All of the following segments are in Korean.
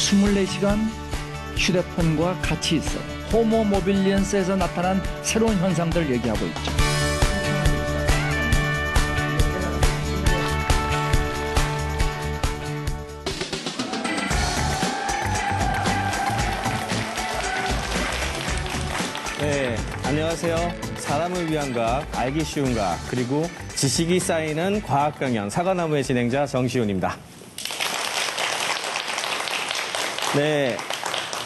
24시간 휴대폰과 같이 있어 호모 모빌리언스에서 나타난 새로운 현상들을 얘기하고 있죠. 네, 안녕하세요. 사람을 위한 과학, 알기 쉬운 과학, 그리고 지식이 쌓이는 과학 강연 사과나무의 진행자 정시훈입니다. 네,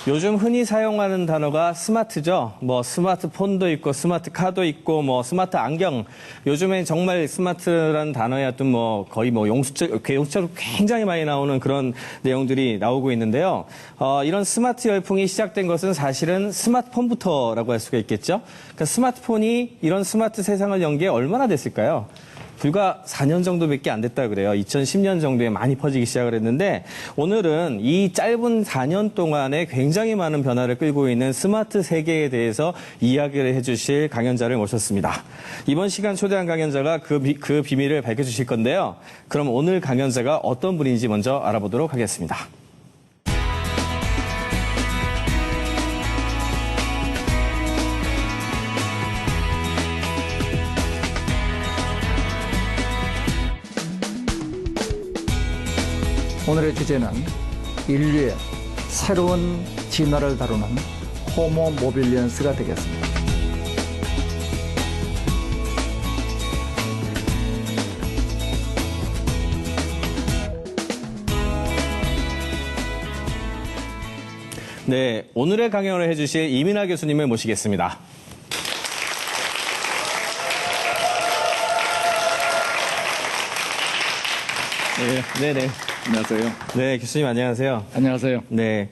요즘 흔히 사용하는 단어가 스마트죠. 스마트폰도 있고 스마트카도 있고 스마트 안경. 요즘엔 정말 스마트라는 단어에 어떤 거의 용수처럼 굉장히 많이 나오는 그런 내용들이 나오고 있는데요. 이런 스마트 열풍이 시작된 것은 사실은 스마트폰부터라고 할 수가 있겠죠. 그러니까 스마트폰이 이런 스마트 세상을 연 게 얼마나 됐을까요? 불과 4년 정도밖에 안 됐다 그래요. 2010년 정도에 많이 퍼지기 시작을 했는데 오늘은 이 짧은 4년 동안에 굉장히 많은 변화를 끌고 있는 스마트 세계에 대해서 이야기를 해주실 강연자를 모셨습니다. 이번 시간 초대한 강연자가 그 비밀을 밝혀주실 건데요. 그럼 오늘 강연자가 어떤 분인지 먼저 알아보도록 하겠습니다. 오늘의 주제는 인류의 새로운 진화를 다루는 호모 모빌리언스가 되겠습니다. 네, 오늘의 강연을 해주실 이민하 교수님을 모시겠습니다. 네네. 안녕하세요. 네, 교수님 안녕하세요. 안녕하세요. 네,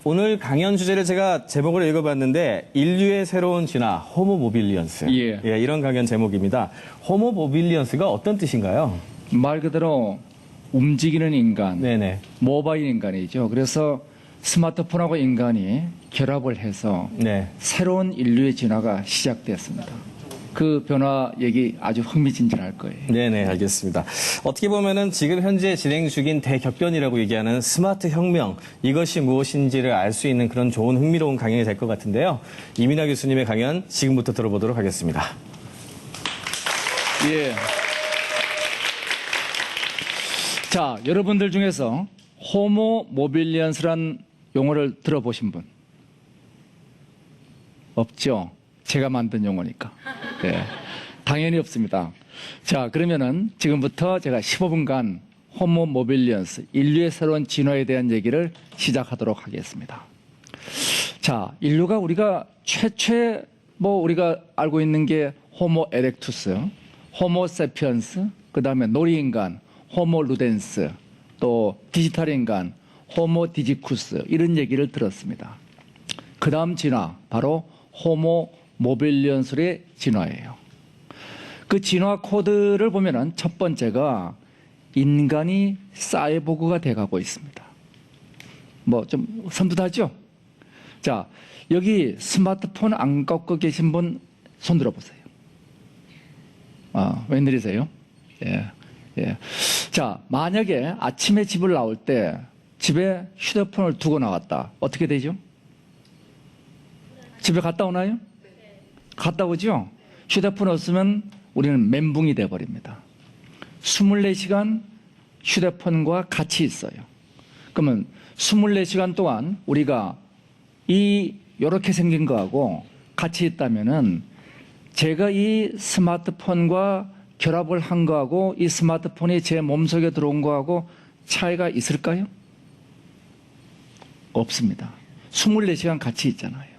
오늘 강연 주제를 제가 제목을 읽어봤는데 인류의 새로운 진화, 호모 모빌리언스. 예. 이런 강연 제목입니다. 호모 모빌리언스가 어떤 뜻인가요? 말 그대로 움직이는 인간, 네네. 모바일 인간이죠. 그래서 스마트폰하고 인간이 결합을 해서 네. 새로운 인류의 진화가 시작됐습니다. 그 변화 얘기 아주 흥미진진할 거예요. 네네, 알겠습니다. 어떻게 보면은 지금 현재 진행 중인 대격변이라고 얘기하는 스마트 혁명, 이것이 무엇인지를 알 수 있는 그런 좋은 흥미로운 강연이 될 것 같은데요. 이민하 교수님의 강연 지금부터 들어보도록 하겠습니다. 예. 자, 여러분들 중에서 호모 모빌리언스란 용어를 들어보신 분? 없죠? 제가 만든 용어니까. 네, 당연히 없습니다. 자, 그러면은 지금부터 제가 15분간 호모 모빌리언스, 인류의 새로운 진화에 대한 얘기를 시작하도록 하겠습니다. 자, 인류가 우리가 최초에 우리가 알고 있는 게 호모 에렉투스, 호모 세피언스, 그 다음에 놀이인간, 호모 루덴스, 또 디지털 인간, 호모 디지쿠스 이런 얘기를 들었습니다. 그 다음 진화, 바로 호모 모빌리언스의 진화예요. 그 진화 코드를 보면은 첫 번째가 인간이 사이보그가 돼가고 있습니다. 좀 섬뜩하죠? 자, 여기 스마트폰 안 갖고 계신 분 손 들어보세요. 웬일이세요? 예. 자, 만약에 아침에 집을 나올 때 집에 휴대폰을 두고 나왔다. 어떻게 되죠? 집에 갔다 오나요? 갔다 오죠? 휴대폰 없으면 우리는 멘붕이 돼버립니다. 24시간 휴대폰과 같이 있어요. 그러면 24시간 동안 우리가 이렇게 생긴 거하고 같이 있다면은 제가 이 스마트폰과 결합을 한 거하고 이 스마트폰이 제 몸속에 들어온 거하고 차이가 있을까요? 없습니다. 24시간 같이 있잖아요.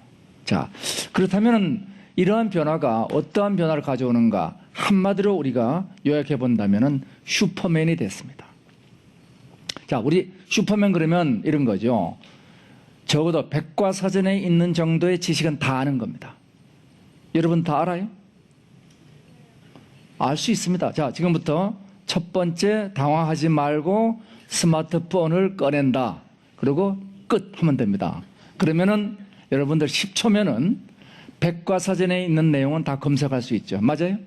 자, 그렇다면 이러한 변화가 어떠한 변화를 가져오는가? 한마디로 우리가 요약해 본다면 슈퍼맨이 됐습니다. 자, 우리 슈퍼맨 그러면 이런 거죠. 적어도 백과사전에 있는 정도의 지식은 다 아는 겁니다. 여러분 다 알아요? 알 수 있습니다. 자, 지금부터 첫 번째, 당황하지 말고 스마트폰을 꺼낸다. 그리고 끝 하면 됩니다. 그러면은 여러분들 10초면은 백과사전에 있는 내용은 다 검색할 수 있죠. 맞아요?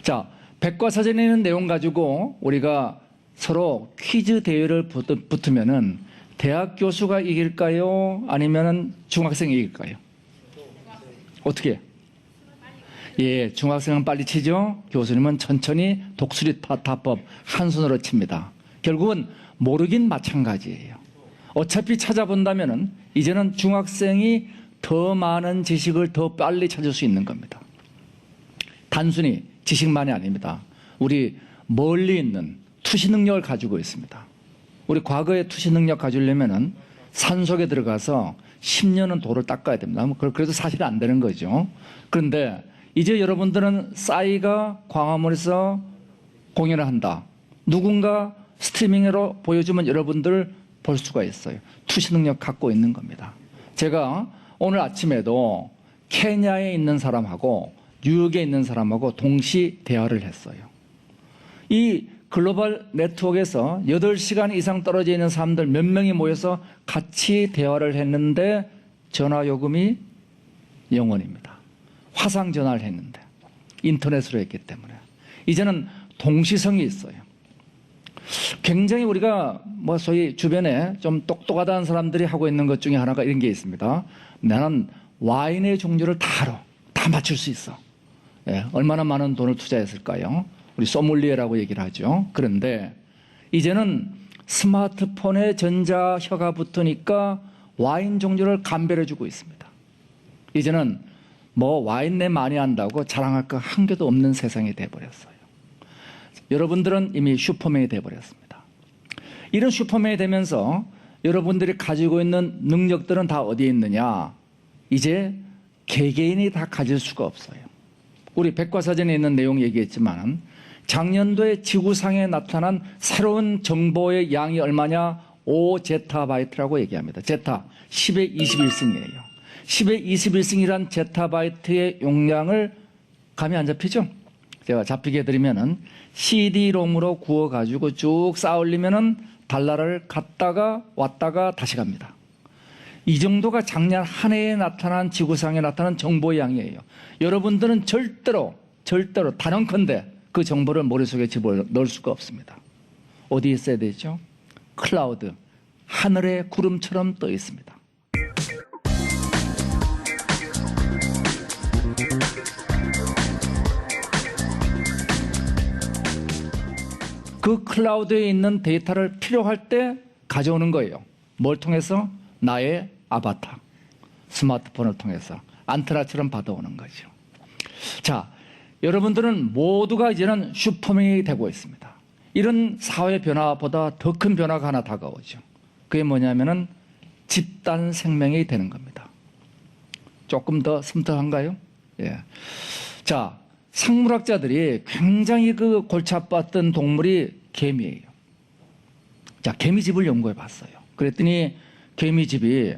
자, 백과사전에 있는 내용 가지고 우리가 서로 퀴즈 대회를 붙으면은 대학 교수가 이길까요? 아니면 중학생이 이길까요? 어떻게? 예, 중학생은 빨리 치죠. 교수님은 천천히 독수리 타법 한 손으로 칩니다. 결국은 모르긴 마찬가지예요. 어차피 찾아본다면은 이제는 중학생이 더 많은 지식을 더 빨리 찾을 수 있는 겁니다. 단순히 지식만이 아닙니다. 우리 멀리 있는 투시 능력을 가지고 있습니다. 우리 과거의 투시 능력 가지려면은 산속에 들어가서 10년은 돌을 닦아야 됩니다. 그래도 사실 안 되는 거죠. 그런데 이제 여러분들은 싸이가 광화문에서 공연을 한다. 누군가 스트리밍으로 보여주면 여러분들 볼 수가 있어요. 투시 능력 갖고 있는 겁니다. 제가 오늘 아침에도 케냐에 있는 사람하고 뉴욕에 있는 사람하고 동시 대화를 했어요. 이 글로벌 네트워크에서 8시간 이상 떨어져 있는 사람들 몇 명이 모여서 같이 대화를 했는데 전화 요금이 0원입니다. 화상 전화를 했는데 인터넷으로 했기 때문에 이제는 동시성이 있어요. 굉장히 우리가 뭐 소위 주변에 좀 똑똑하다는 사람들이 하고 있는 것 중에 하나가 이런 게 있습니다. 나는 와인의 종류를 다 맞출 수 있어. 예, 얼마나 많은 돈을 투자했을까요? 우리 소믈리에라고 얘기를 하죠. 그런데 이제는 스마트폰에 전자혀가 붙으니까 와인 종류를 감별해 주고 있습니다. 이제는 뭐 와인 내 많이 한다고 자랑할 거 한 개도 없는 세상이 돼버렸어요. 여러분들은 이미 슈퍼맨이 돼버렸습니다. 이런 슈퍼맨이 되면서 여러분들이 가지고 있는 능력들은 다 어디에 있느냐? 이제 개개인이 다 가질 수가 없어요. 우리 백과사전에 있는 내용 얘기했지만 작년도에 지구상에 나타난 새로운 정보의 양이 얼마냐? 5제타바이트라고 얘기합니다. 제타 10의 21승이에요. 10의 21승이란 제타바이트의 용량을 감이 안 잡히죠? 제가 잡히게 해드리면은 CD롬으로 구워가지고 쭉 쌓아올리면은 달나라를 갔다가 왔다가 다시 갑니다. 이 정도가 작년 한 해에 나타난 지구상에 나타난 정보의 양이에요. 여러분들은 절대로 단언컨대 그 정보를 머릿속에 집어넣을 수가 없습니다. 어디에 있어야 되죠? 클라우드, 하늘의 구름처럼 떠 있습니다. 그 클라우드에 있는 데이터를 필요할 때 가져오는 거예요. 뭘 통해서? 나의 아바타, 스마트폰을 통해서 안테나처럼 받아오는 거죠. 자, 여러분들은 모두가 이제는 슈퍼맨이 되고 있습니다. 이런 사회 변화보다 더 큰 변화가 하나 다가오죠. 그게 뭐냐면은 집단 생명이 되는 겁니다. 조금 더 섬뜩한가요? 예. 자, 생물학자들이 굉장히 그 골치 아팠던 동물이 개미예요. 자, 개미집을 연구해 봤어요. 그랬더니 개미집이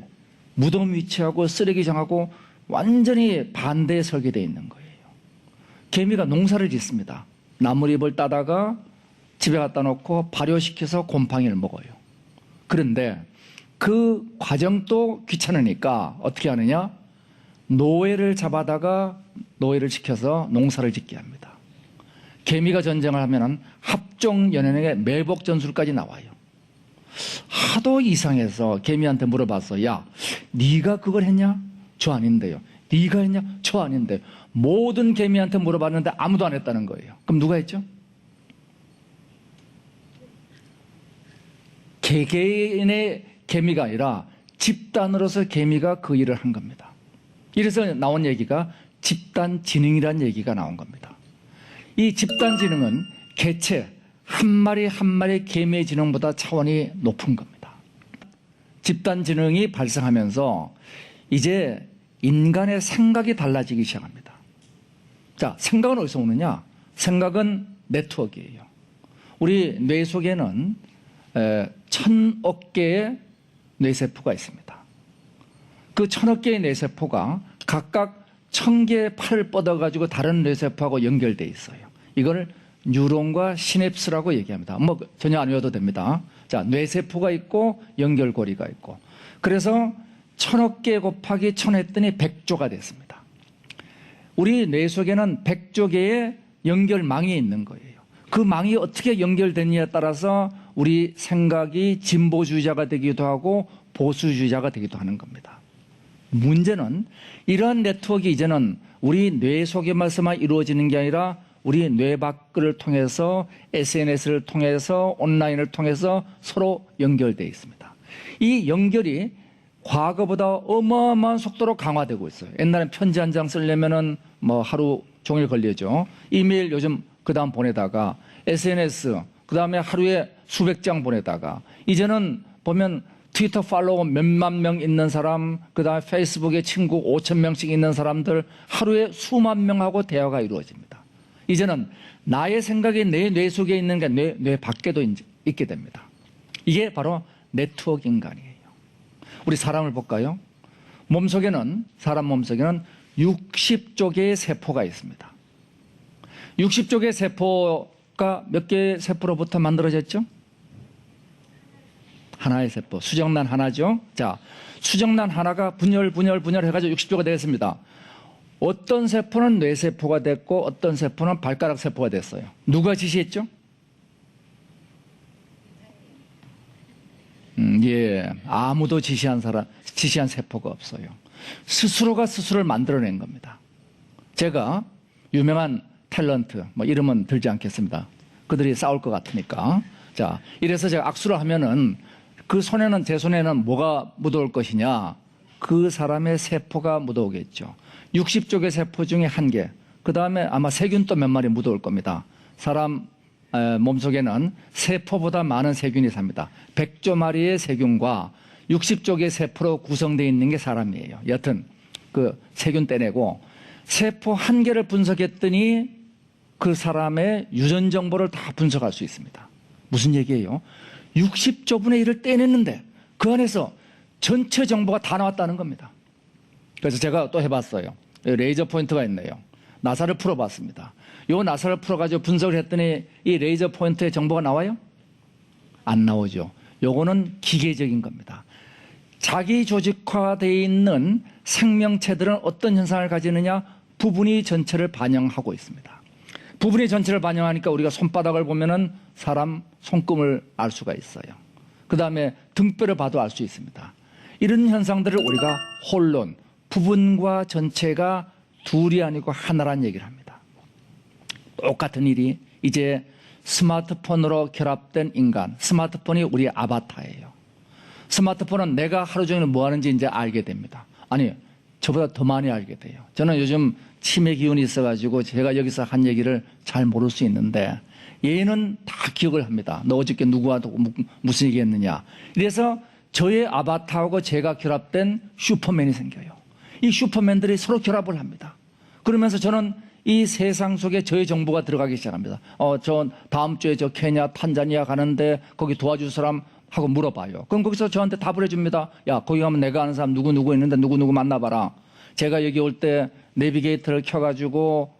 무덤 위치하고 쓰레기장하고 완전히 반대에 설계되어 있는 거예요. 개미가 농사를 짓습니다. 나무잎을 따다가 집에 갖다 놓고 발효시켜서 곰팡이를 먹어요. 그런데 그 과정도 귀찮으니까 어떻게 하느냐? 노예를 잡아다가 노예를 시켜서 농사를 짓게 합니다. 개미가 전쟁을 하면 합종연연에게 매복 전술까지 나와요. 하도 이상해서 개미한테 물어봤어. 야, 네가 그걸 했냐? 저 아닌데요. 네가 했냐? 저 아닌데. 모든 개미한테 물어봤는데 아무도 안 했다는 거예요. 그럼 누가 했죠? 개개인의 개미가 아니라 집단으로서 개미가 그 일을 한 겁니다. 이래서 나온 얘기가 집단지능이라는 얘기가 나온 겁니다. 이 집단지능은 개체 한 마리 한 마리 개미의 지능보다 차원이 높은 겁니다. 집단지능이 발생하면서 이제 인간의 생각이 달라지기 시작합니다. 자, 생각은 어디서 오느냐? 생각은 네트워크예요. 우리 뇌 속에는 1000억 개의 뇌세포가 있습니다. 그 1000억 개의 뇌세포가 각각 1000개의 팔을 뻗어가지고 다른 뇌세포하고 연결되어 있어요. 이걸 뉴론과 시냅스라고 얘기합니다. 뭐 전혀 안 외워도 됩니다. 자, 뇌세포가 있고 연결고리가 있고. 그래서 1000억 개 곱하기 1000 했더니 100조가 됐습니다. 우리 뇌 속에는 100조 개의 연결망이 있는 거예요. 그 망이 어떻게 연결됐냐에 따라서 우리 생각이 진보주의자가 되기도 하고 보수주의자가 되기도 하는 겁니다. 문제는 이러한 네트워크가 이제는 우리 뇌 속에서만 이루어지는 게 아니라 우리 뇌 밖을 통해서 SNS를 통해서 온라인을 통해서 서로 연결되어 있습니다. 이 연결이 과거보다 어마어마한 속도로 강화되고 있어요. 옛날엔 편지 한 장 쓰려면은 뭐 하루 종일 걸리죠. 이메일 요즘 그 다음 보내다가 SNS 그 다음에 하루에 수백 장 보내다가 이제는 보면 트위터 팔로워 몇만 명 있는 사람 그 다음에 페이스북에 친구 5천 명씩 있는 사람들 하루에 수만 명하고 대화가 이루어집니다. 이제는 나의 생각이 내 뇌 속에 있는 게 뇌 밖에도 있게 됩니다. 이게 바로 네트워크 인간이에요. 우리 사람을 볼까요? 사람 몸속에는 60조 개의 세포가 있습니다. 60조 개의 세포가 몇 개의 세포로부터 만들어졌죠? 하나의 세포, 수정란 하나죠. 자, 수정란 하나가 분열 해가지고 60조가 되겠습니다. 어떤 세포는 뇌세포가 됐고 어떤 세포는 발가락 세포가 됐어요. 누가 지시했죠? 예, 아무도 지시한 세포가 없어요. 스스로가 스스로를 만들어낸 겁니다. 제가 유명한 탤런트, 뭐 이름은 들지 않겠습니다. 그들이 싸울 것 같으니까. 자, 이래서 제가 악수를 하면은 제 손에는 뭐가 묻어올 것이냐? 그 사람의 세포가 묻어오겠죠. 60조 개 세포 중에 1개. 그 다음에 아마 세균 또 몇 마리 묻어올 겁니다. 사람 몸속에는 세포보다 많은 세균이 삽니다. 100조 마리의 세균과 60조 개 세포로 구성되어 있는 게 사람이에요. 여튼 그 세균 떼내고 세포 1개를 분석했더니 그 사람의 유전 정보를 다 분석할 수 있습니다. 무슨 얘기예요? 60조 분의 1을 떼냈는데 그 안에서 전체 정보가 다 나왔다는 겁니다. 그래서 제가 또 해봤어요. 레이저 포인터가 있네요. 나사를 풀어봤습니다. 요 나사를 풀어가지고 분석을 했더니 이 레이저 포인터의 정보가 나와요? 안 나오죠. 요거는 기계적인 겁니다. 자기 조직화되어 있는 생명체들은 어떤 현상을 가지느냐? 부분이 전체를 반영하고 있습니다. 부분이 전체를 반영하니까 우리가 손바닥을 보면은 사람 손금을 알 수가 있어요. 그 다음에 등뼈를 봐도 알 수 있습니다. 이런 현상들을 우리가 홀론, 부분과 전체가 둘이 아니고 하나란 얘기를 합니다. 똑같은 일이 이제 스마트폰으로 결합된 인간, 스마트폰이 우리의 아바타예요. 스마트폰은 내가 하루 종일 뭐 하는지 이제 알게 됩니다. 아니, 저보다 더 많이 알게 돼요. 저는 요즘 치매 기운이 있어가지고 제가 여기서 한 얘기를 잘 모를 수 있는데 얘는 다 기억을 합니다. 너 어저께 누구와 무슨 얘기 했느냐. 이래서 저의 아바타하고 제가 결합된 슈퍼맨이 생겨요. 이 슈퍼맨들이 서로 결합을 합니다. 그러면서 저는 이 세상 속에 저의 정보가 들어가기 시작합니다. 저 다음 주에 저 케냐, 탄자니아 가는데 거기 도와줄 사람 하고 물어봐요. 그럼 거기서 저한테 답을 해줍니다. 야, 거기 가면 내가 아는 사람 누구 있는데 누구 만나봐라. 제가 여기 올 때 내비게이터를 켜가지고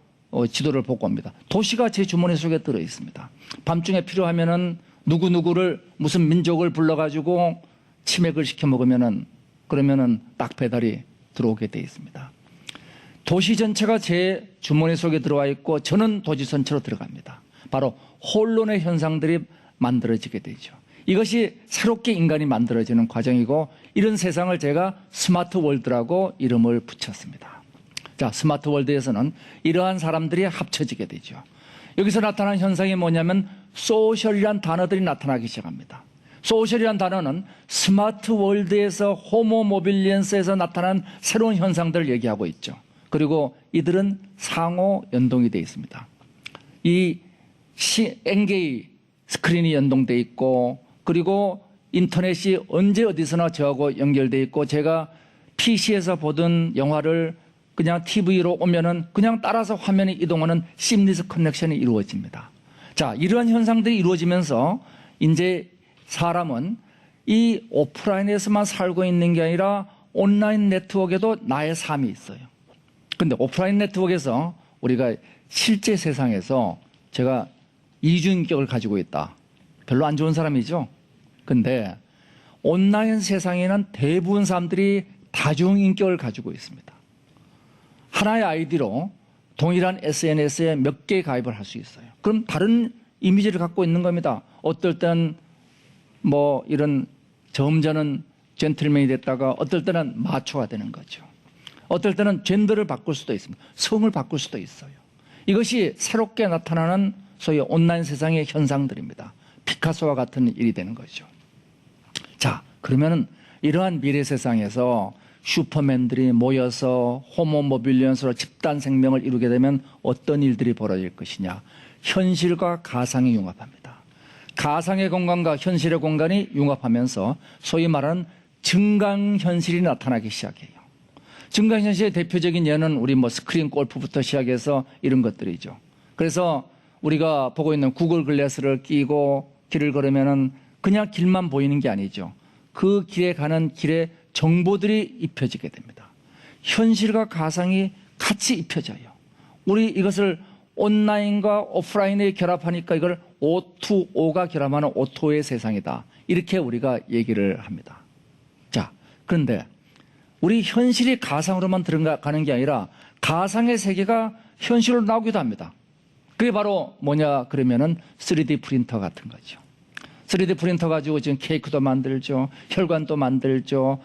지도를 보고 옵니다. 도시가 제 주머니 속에 들어 있습니다. 밤중에 필요하면은 누구를 무슨 민족을 불러가지고 치맥을 시켜 먹으면은 그러면은 딱 배달이 들어오게 돼 있습니다. 도시 전체가 제 주머니 속에 들어와 있고 저는 도시 전체로 들어갑니다. 바로 혼론의 현상들이 만들어지게 되죠. 이것이 새롭게 인간이 만들어지는 과정이고 이런 세상을 제가 스마트 월드라고 이름을 붙였습니다. 자, 스마트 월드에서는 이러한 사람들이 합쳐지게 되죠. 여기서 나타나는 현상이 뭐냐면 소셜이란 단어들이 나타나기 시작합니다. 소셜이란 단어는 스마트 월드에서 호모 모빌리언스에서 나타난 새로운 현상들을 얘기하고 있죠. 그리고 이들은 상호 연동이 되어 있습니다. 이 엔게이 스크린이 연동되어 있고 그리고 인터넷이 언제 어디서나 저하고 연결되어 있고 제가 PC에서 보던 영화를 그냥 TV로 오면은 그냥 따라서 화면이 이동하는 심리스 커넥션이 이루어집니다. 자, 이러한 현상들이 이루어지면서 이제 사람은 이 오프라인에서만 살고 있는 게 아니라 온라인 네트워크에도 나의 삶이 있어요. 근데 오프라인 네트워크에서 우리가 실제 세상에서 제가 이중인격을 가지고 있다. 별로 안 좋은 사람이죠. 근데 온라인 세상에는 대부분 사람들이 다중인격을 가지고 있습니다. 하나의 아이디로 동일한 SNS에 몇 개 가입을 할 수 있어요. 그럼 다른 이미지를 갖고 있는 겁니다. 어떨 땐 뭐 이런 점잖은 젠틀맨이 됐다가 어떨 때는 마초가 되는 거죠. 어떨 때는 젠더를 바꿀 수도 있습니다. 성을 바꿀 수도 있어요. 이것이 새롭게 나타나는 소위 온라인 세상의 현상들입니다. 피카소와 같은 일이 되는 거죠. 자, 그러면은 이러한 미래 세상에서 슈퍼맨들이 모여서 호모 모빌리언스로 집단 생명을 이루게 되면 어떤 일들이 벌어질 것이냐. 현실과 가상이 융합합니다. 가상의 공간과 현실의 공간이 융합하면서 소위 말하는 증강현실이 나타나기 시작해요. 증강현실의 대표적인 예는 우리 뭐 스크린 골프부터 시작해서 이런 것들이죠. 그래서 우리가 보고 있는 구글 글래스를 끼고 길을 걸으면은 그냥 길만 보이는 게 아니죠. 그 길에 가는 길에 정보들이 입혀지게 됩니다. 현실과 가상이 같이 입혀져요. 우리 이것을 온라인과 오프라인에 결합하니까 이걸 O2O가 결합하는 오토의 세상이다. 이렇게 우리가 얘기를 합니다. 자, 그런데 우리 현실이 가상으로만 들어가는 게 아니라 가상의 세계가 현실로 나오기도 합니다. 그게 바로 뭐냐 그러면은 3D 프린터 같은 거죠. 3D 프린터 가지고 지금 케이크도 만들죠. 혈관도 만들죠.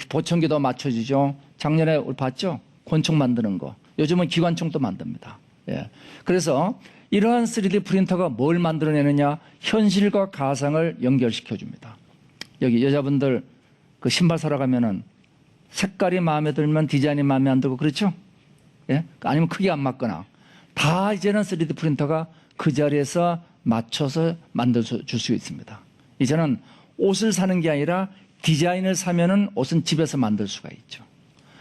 보청기도 맞춰주죠. 작년에 우리 봤죠? 권총 만드는 거. 요즘은 기관총도 만듭니다. 예. 그래서 이러한 3D 프린터가 뭘 만들어내느냐? 현실과 가상을 연결시켜 줍니다. 여기 여자분들 그 신발 사러 가면은 색깔이 마음에 들면 디자인이 마음에 안 들고 그렇죠? 예? 아니면 크게 안 맞거나 다 이제는 3D 프린터가 그 자리에서 맞춰서 만들어줄 수 있습니다. 이제는 옷을 사는 게 아니라 디자인을 사면은 옷은 집에서 만들 수가 있죠.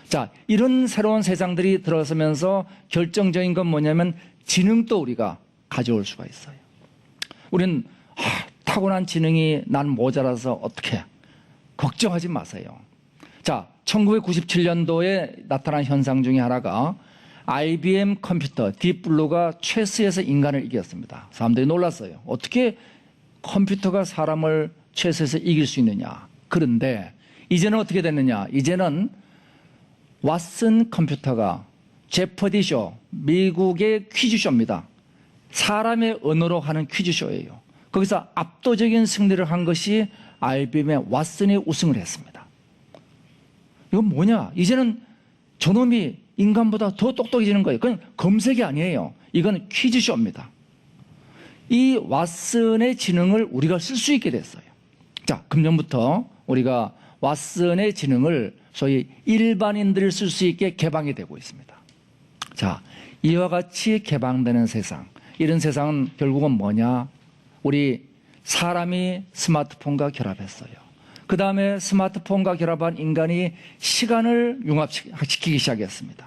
자, 이런 새로운 세상들이 들어서면서 결정적인 건 뭐냐면 지능도 우리가 가져올 수가 있어요. 우리는 타고난 지능이 난 모자라서 어떻게 걱정하지 마세요. 자, 1997년도에 나타난 현상 중에 하나가 IBM 컴퓨터 딥블루가 체스에서 인간을 이겼습니다. 사람들이 놀랐어요. 어떻게 컴퓨터가 사람을 체스에서 이길 수 있느냐. 그런데 이제는 어떻게 됐느냐. 이제는 왓슨 컴퓨터가 제퍼디쇼, 미국의 퀴즈쇼입니다. 사람의 언어로 하는 퀴즈쇼예요. 거기서 압도적인 승리를 한 것이 IBM의 왓슨이 우승을 했습니다. 이건 뭐냐? 이제는 저놈이 인간보다 더 똑똑해지는 거예요. 그건 검색이 아니에요. 이건 퀴즈쇼입니다. 이 왓슨의 지능을 우리가 쓸 수 있게 됐어요. 자, 금년부터 우리가 왓슨의 지능을 소위 일반인들이 쓸 수 있게 개방이 되고 있습니다. 자, 이와 같이 개방되는 세상. 이런 세상은 결국은 뭐냐? 우리 사람이 스마트폰과 결합했어요. 그 다음에 스마트폰과 결합한 인간이 시간을 융합시키기 시작했습니다.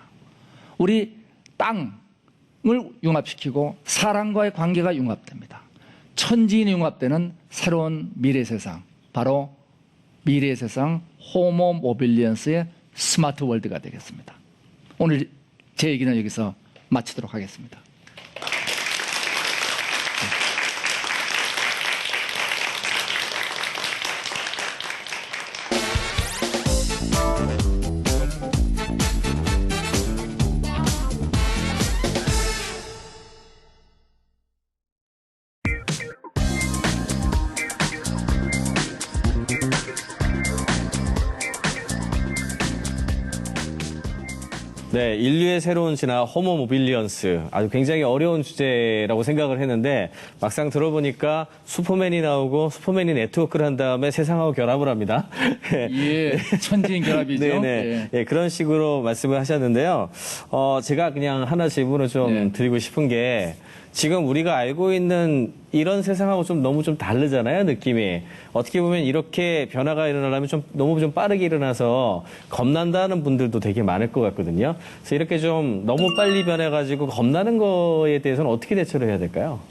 우리 땅을 융합시키고 사람과의 관계가 융합됩니다. 천지인이 융합되는 새로운 미래 세상, 바로 미래의 세상 호모 모빌리언스의 스마트 월드가 되겠습니다. 오늘 제 얘기는 여기서 마치도록 하겠습니다. 네, 인류의 새로운 진화 호모 모빌리언스 아주 굉장히 어려운 주제라고 생각을 했는데 막상 들어보니까 슈퍼맨이 나오고 슈퍼맨이 네트워크를 한 다음에 세상하고 결합을 합니다. 예, 천지인 결합이죠. 네네. 예. 예, 그런 식으로 말씀을 하셨는데요. 제가 그냥 하나 질문을 좀 네. 드리고 싶은 게 지금 우리가 알고 있는 이런 세상하고 좀 너무 좀 다르잖아요, 느낌이. 어떻게 보면 이렇게 변화가 일어나려면 너무 좀 빠르게 일어나서 겁난다는 분들도 되게 많을 것 같거든요. 그래서 이렇게 좀 너무 빨리 변해가지고 겁나는 거에 대해서는 어떻게 대처를 해야 될까요?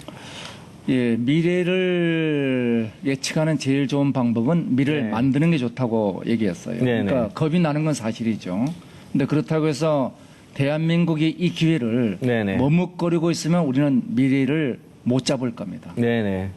예, 미래를 예측하는 제일 좋은 방법은 미래를 네. 만드는 게 좋다고 얘기했어요. 네네. 그러니까 겁이 나는 건 사실이죠. 근데 그렇다고 해서 대한민국이 이 기회를 네네. 머뭇거리고 있으면 우리는 미래를 못 잡을 겁니다. 네네.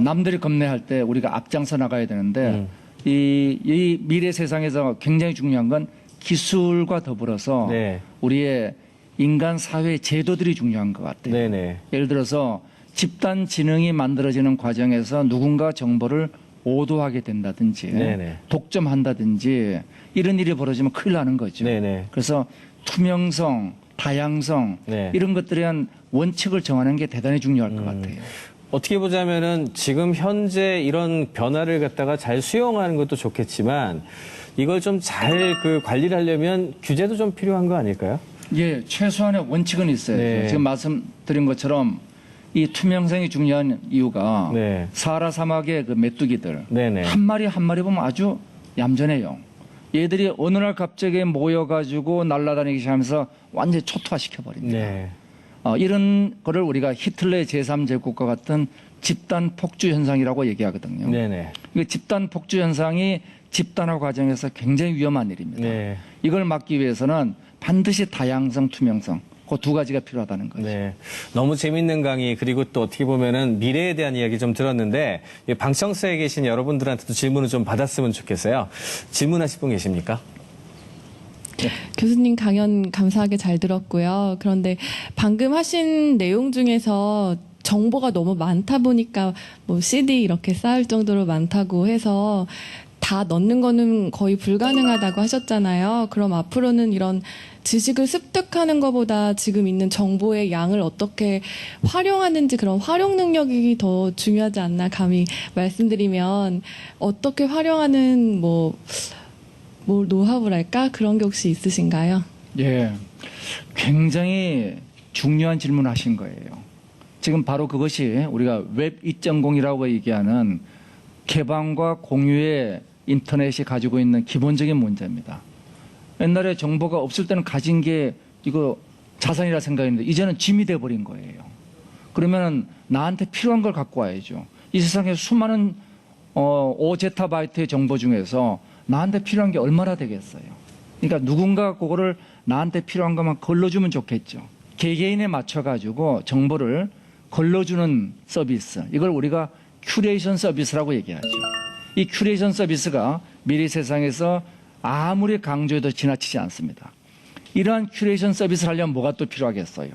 남들이 겁내할 때 우리가 앞장서 나가야 되는데 이 미래 세상에서 굉장히 중요한 건 기술과 더불어서 네. 우리의 인간 사회 제도들이 중요한 것 같아요. 네네. 예를 들어서 집단 지능이 만들어지는 과정에서 누군가 정보를 오도하게 된다든지 네네. 독점한다든지 이런 일이 벌어지면 큰일 나는 거죠. 네네. 그래서 투명성, 다양성 네. 이런 것들에 대한 원칙을 정하는 게 대단히 중요할 것 같아요. 어떻게 보자면은 지금 현재 이런 변화를 갖다가 잘 수용하는 것도 좋겠지만 이걸 좀 잘 그 관리를 하려면 규제도 좀 필요한 거 아닐까요? 예, 최소한의 원칙은 있어요. 네. 지금 말씀드린 것처럼 이 투명성이 중요한 이유가 네. 사하라 사막의 그 메뚜기들 네네. 한 마리 한 마리 보면 아주 얌전해요. 얘들이 어느 날 갑자기 모여가지고 날아다니기 시작하면서 완전히 초토화시켜버립니다. 네. 이런 거를 우리가 히틀러의 제3제국과 같은 집단 폭주 현상이라고 얘기하거든요. 네네. 이 집단 폭주 현상이 집단화 과정에서 굉장히 위험한 일입니다. 네. 이걸 막기 위해서는 반드시 다양성, 투명성 그 두 가지가 필요하다는 거죠. 네. 너무 재밌는 강의 그리고 또 어떻게 보면은 미래에 대한 이야기 좀 들었는데 이 방청석에 계신 여러분들한테도 질문을 좀 받았으면 좋겠어요. 질문하실 분 계십니까? 교수님 강연 감사하게 잘 들었고요. 그런데 방금 하신 내용 중에서 정보가 너무 많다 보니까 뭐 CD 이렇게 쌓을 정도로 많다고 해서 다 넣는 거는 거의 불가능하다고 하셨잖아요. 그럼 앞으로는 이런 지식을 습득하는 것보다 지금 있는 정보의 양을 어떻게 활용하는지 그런 활용 능력이 더 중요하지 않나 감히 말씀드리면 어떻게 활용하는 뭐 노하우랄까? 그런 게 혹시 있으신가요? 예, 굉장히 중요한 질문을 하신 거예요. 지금 바로 그것이 우리가 웹 2.0이라고 얘기하는 개방과 공유의 인터넷이 가지고 있는 기본적인 문제입니다. 옛날에 정보가 없을 때는 가진 게 이거 자산이라 생각했는데 이제는 짐이 돼버린 거예요. 그러면 나한테 필요한 걸 갖고 와야죠. 이 세상에 수많은 5제타바이트의 정보 중에서 나한테 필요한 게 얼마나 되겠어요. 그러니까 누군가 그거를 나한테 필요한 것만 걸러주면 좋겠죠. 개개인에 맞춰가지고 정보를 걸러주는 서비스, 이걸 우리가 큐레이션 서비스라고 얘기하죠. 이 큐레이션 서비스가 미래 세상에서 아무리 강조해도 지나치지 않습니다. 이러한 큐레이션 서비스를 하려면 뭐가 또 필요하겠어요?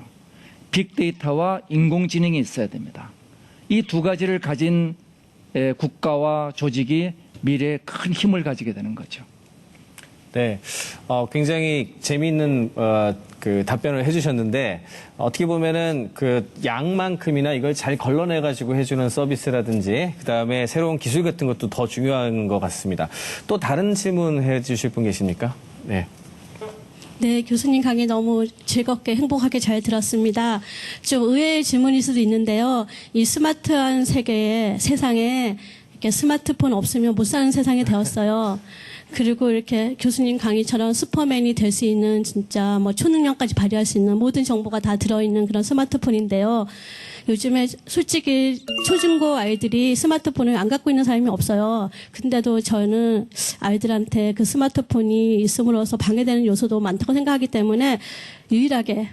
빅데이터와 인공지능이 있어야 됩니다. 이 두 가지를 가진 국가와 조직이 미래에 큰 힘을 가지게 되는 거죠. 네, 굉장히 재미있는 그 답변을 해주셨는데 어떻게 보면은 그 양만큼이나 이걸 잘 걸러내가지고 해주는 서비스라든지 그 다음에 새로운 기술 같은 것도 더 중요한 것 같습니다. 또 다른 질문 해주실 분 계십니까? 네. 네, 교수님 강의 너무 즐겁게 행복하게 잘 들었습니다. 좀 의외의 질문일 수도 있는데요. 이 스마트한 세상에 이렇게 스마트폰 없으면 못 사는 세상이 되었어요. 그리고 이렇게 교수님 강의처럼 슈퍼맨이 될 수 있는 진짜 뭐 초능력까지 발휘할 수 있는 모든 정보가 다 들어있는 그런 스마트폰인데요. 요즘에 솔직히 초중고 아이들이 스마트폰을 안 갖고 있는 사람이 없어요. 근데도 저는 아이들한테 그 스마트폰이 있음으로써 방해되는 요소도 많다고 생각하기 때문에 유일하게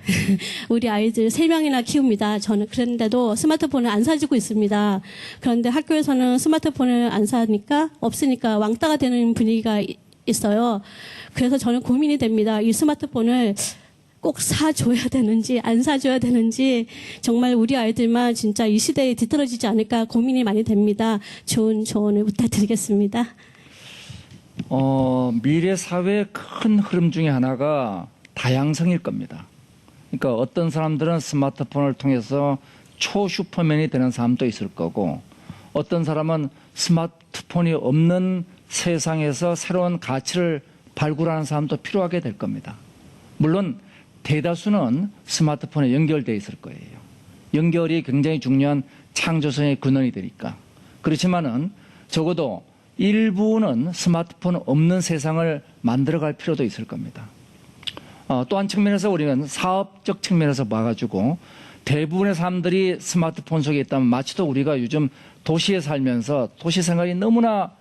우리 아이들 3명이나 키웁니다. 저는 그런데도 스마트폰을 안 사주고 있습니다. 그런데 학교에서는 스마트폰을 안 사니까 없으니까 왕따가 되는 분위기가 있어요. 그래서 저는 고민이 됩니다. 이 스마트폰을 꼭 사줘야 되는지 안 사줘야 되는지 정말 우리 아이들만 진짜 이 시대에 뒤떨어지지 않을까 고민이 많이 됩니다. 좋은 조언을 부탁드리겠습니다. 미래 사회의 큰 흐름 중에 하나가 다양성일 겁니다. 그러니까 어떤 사람들은 스마트폰을 통해서 초슈퍼맨이 되는 사람도 있을 거고 어떤 사람은 스마트폰이 없는 세상에서 새로운 가치를 발굴하는 사람도 필요하게 될 겁니다. 물론 대다수는 스마트폰에 연결되어 있을 거예요. 연결이 굉장히 중요한 창조성의 근원이 되니까. 그렇지만은 적어도 일부는 스마트폰 없는 세상을 만들어갈 필요도 있을 겁니다. 또 한 측면에서 우리는 사업적 측면에서 봐가지고 대부분의 사람들이 스마트폰 속에 있다면 마치도 우리가 요즘 도시에 살면서 도시 생활이 너무나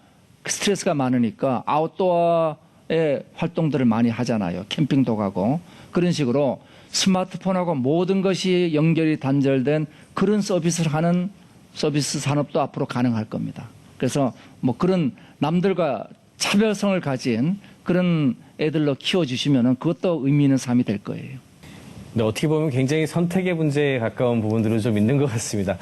스트레스가 많으니까 아웃도어의 활동들을 많이 하잖아요. 캠핑도 가고. 그런 식으로 스마트폰하고 모든 것이 연결이 단절된 그런 서비스를 하는 서비스 산업도 앞으로 가능할 겁니다. 그래서 뭐 그런 남들과 차별성을 가진 그런 애들로 키워주시면은 그것도 의미 있는 삶이 될 거예요. 네, 어떻게 보면 굉장히 선택의 문제에 가까운 부분들은 좀 있는 것 같습니다.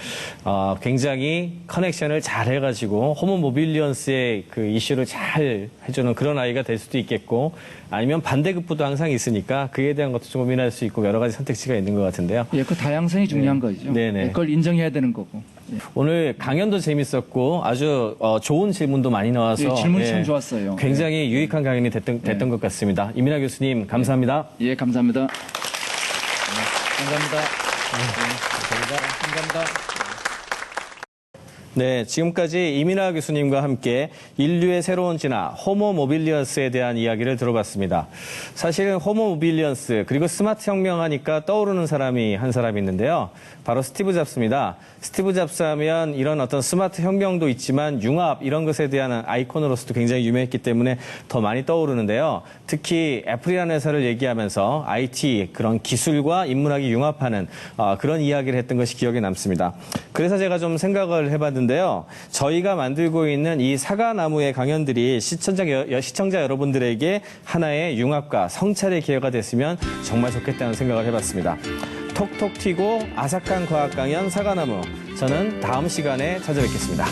굉장히 커넥션을 잘 해가지고 호모 모빌리언스의 그 이슈를 잘 해주는 그런 아이가 될 수도 있겠고, 아니면 반대급부도 항상 있으니까 그에 대한 것도 좀 고민할 수 있고 여러 가지 선택지가 있는 것 같은데요. 예, 그 다양성이 중요한 거죠. 네네. 그걸 인정해야 되는 거고. 예. 오늘 강연도 재밌었고 아주 좋은 질문도 많이 나와서 예, 질문 참 좋았어요. 굉장히 유익한 강연이 됐던 것 같습니다. 이민하 교수님 감사합니다. 예, 감사합니다. 네, 감사합니다. 감사합니다. 네, 지금까지 이민하 교수님과 함께 인류의 새로운 진화, 호모 모빌리언스에 대한 이야기를 들어봤습니다. 사실은 호모 모빌리언스 그리고 스마트 혁명하니까 떠오르는 사람이 한 사람이 있는데요. 바로 스티브 잡스입니다. 스티브 잡스 하면 이런 어떤 스마트 혁명도 있지만 융합 이런 것에 대한 아이콘으로서도 굉장히 유명했기 때문에 더 많이 떠오르는데요. 특히 애플이라는 회사를 얘기하면서 IT 그런 기술과 인문학이 융합하는 그런 이야기를 했던 것이 기억에 남습니다. 그래서 제가 좀 생각을 해봤는데요. 저희가 만들고 있는 이 사과나무의 강연들이 시청자 여러분들에게 하나의 융합과 성찰의 기회가 됐으면 정말 좋겠다는 생각을 해봤습니다. 톡톡 튀고 아삭한 과학 강연 사과나무. 저는 다음 시간에 찾아뵙겠습니다.